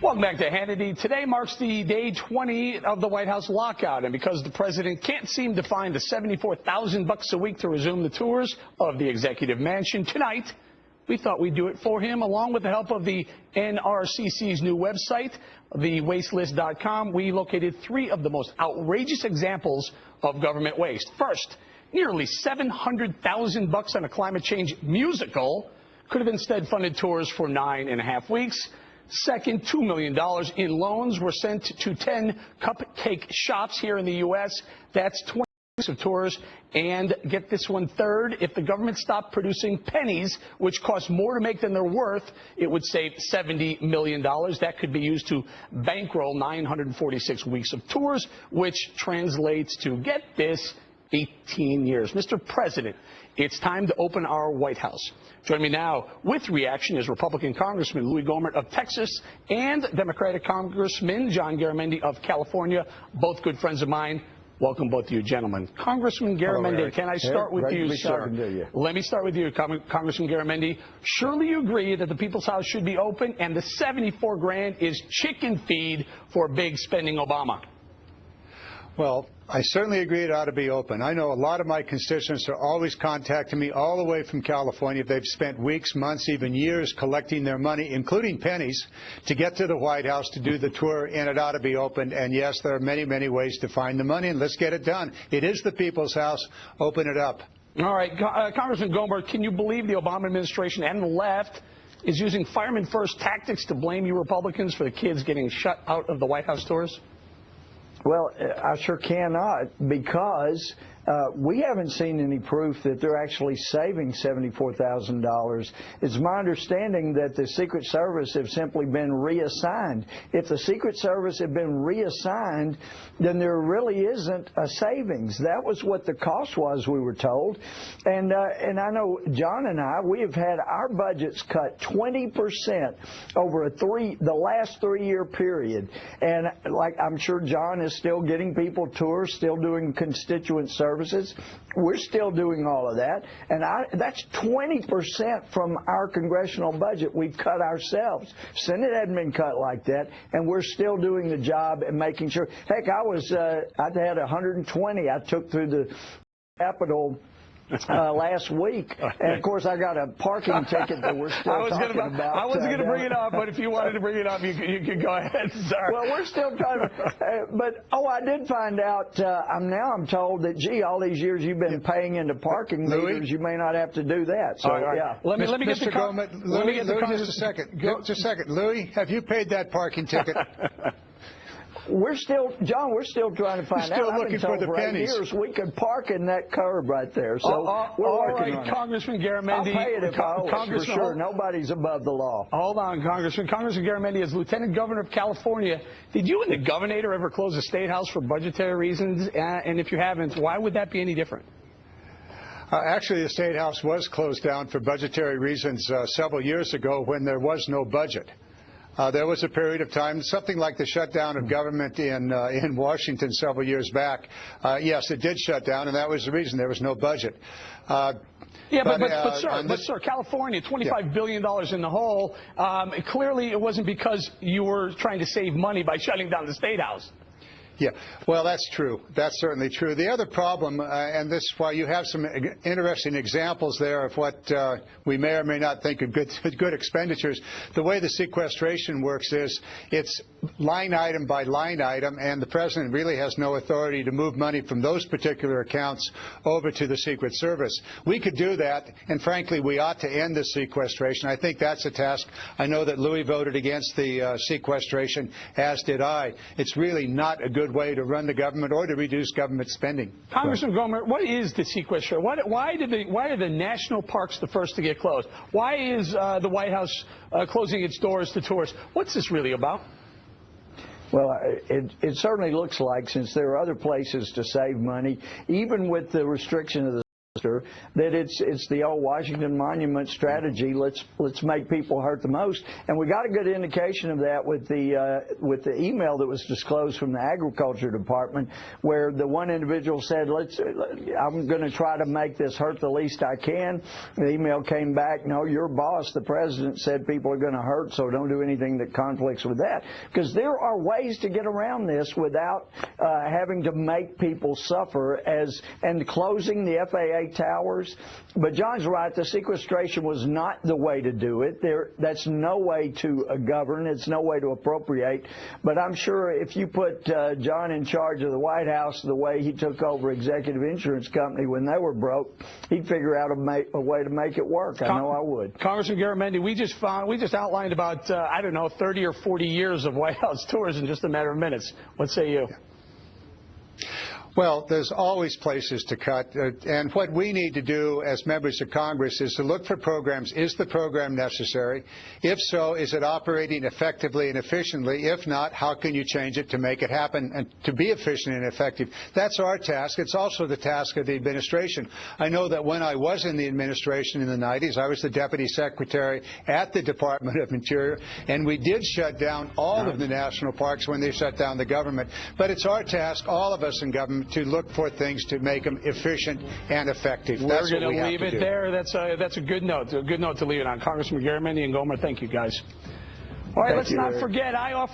Welcome back to Hannity. Today marks the day 20 of the White House lockout, and because the president can't seem to find the $74,000 a week to resume the tours of the executive mansion tonight, we thought we'd do it for him, along with the help of the NRCC's new website, thewastelist.com. We located 3 of the most outrageous examples of government waste. First, nearly $700,000 on a climate change musical could have instead funded tours for 9.5 weeks. Second, $2 million in loans were sent to 10 cupcake shops here in the U.S. That's 20 weeks of tours. And get this one, third, if the government stopped producing pennies, which cost more to make than they're worth, it would save $70 million. That could be used to bankroll 946 weeks of tours, which translates to, get this, 18 years. Mr. President, it's time to open our White House. Join me now with reaction is Republican Congressman Louie Gohmert of Texas and Democratic Congressman John Garamendi of California, both good friends of mine. Welcome, both of you gentlemen. Congressman Garamendi, can I start with you, sir? Let me start with you, Congressman Garamendi. Surely you agree that the People's House should be open and the $74 grand is chicken feed for big spending Obama? Well, I certainly agree it ought to be open. I know a lot of my constituents are always contacting me all the way from California. They've spent weeks, months, even years collecting their money, including pennies, to get to the White House to do the tour, and it ought to be opened. And yes, there are many, many ways to find the money, and let's get it done. It is the People's House. Open it up. All right. Congressman Gohmert, can you believe the Obama administration and the left is using fireman first tactics to blame you Republicans for the kids getting shut out of the White House tours? Well, I sure cannot, because we haven't seen any proof that they're actually saving $74,000. It's my understanding that the Secret Service have simply been reassigned. If the Secret Service had been reassigned, then there really isn't a savings. That was what the cost was, we were told. And I know John and I, we have had our budgets cut 20% over the last 3-year period. And like I'm sure John is still getting people tours, still doing constituent services. We're still doing all of that, and that's 20% from our congressional budget we've cut ourselves. Senate hadn't been cut like that, and we're still doing the job and making sure. Heck, I'd had 120 I took through the Capitol last week, and of course I got a parking ticket that we're still talking about. I wasn't going to bring it up, but if you wanted to bring it up, you could go ahead, sir. Well, we're still trying to, but I did find out. I'm told that all these years you've been paying into parking meters, you may not have to do that. So yeah. Let me get the comment. Louie, just a second. Just a second, Louie. Have you paid that parking ticket? We're still, John, we're still trying to find out. I've been told for 8 years we could park in that curb right there. So we're working on it. Congressman Garamendi. I'll pay it if I owe it, for sure. Nobody's above the law. Hold on, Congressman. Congressman Garamendi, as Lieutenant Governor of California, did you and the Governor ever close the State House for budgetary reasons? And if you haven't, why would that be any different? Actually, the State House was closed down for budgetary reasons several years ago when there was no budget. There was a period of time, something like the shutdown of government in Washington several years back. Yes, it did shut down, and that was the reason. There was no budget. But sir, California, $25 billion in the hole. Clearly, it wasn't because you were trying to save money by shutting down the State House. Yeah, well, that's true. That's certainly true. The other problem, and this is why you have some interesting examples there of what we may or may not think are good expenditures. The way the sequestration works is it's line item by line item, and the president really has no authority to move money from those particular accounts over to the Secret Service. We could do that, and frankly, we ought to end the sequestration. I think that's a task. I know that Louie voted against the sequestration, as did I. It's really not a good way to run the government or to reduce government spending. Congressman Gohmert, what is the sequestration? Why are the national parks the first to get closed? Why is the White House closing its doors to tourists? What's this really about? Well, it certainly looks like, since there are other places to save money, even with the restriction of the that it's the old Washington Monument strategy. Let's make people hurt the most, and we got a good indication of that with the email that was disclosed from the Agriculture Department, where the one individual said, I'm going to try to make this hurt the least I can. The email came back, no, your boss, the president, said people are going to hurt, so don't do anything that conflicts with that. Because there are ways to get around this without having to make people suffer, and closing the FAA towers. But John's right, the sequestration was not the way to do it. That's no way to govern. It's no way to appropriate. But I'm sure if you put John in charge of the White House the way he took over Executive Insurance Company when they were broke, he'd figure out a way to make it work. I know I would. Congressman Gohmert, we just outlined about, 30 or 40 years of White House tours in just a matter of minutes. What say you? Well, there's always places to cut, and what we need to do as members of Congress is to look for programs. Is the program necessary? If so, is it operating effectively and efficiently? If not, how can you change it to make it happen and to be efficient and effective? That's our task. It's also the task of the administration. I know that when I was in the administration in the 90s, I was the Deputy Secretary at the Department of Interior, and we did shut down all of the national parks when they shut down the government. But it's our task, all of us in government, to look for things to make them efficient and effective. We're going to leave it there. That's a good note. A good note to leave it on. Congressman Gohmert and Gohmert, thank you, guys. All right, let's not forget, I offer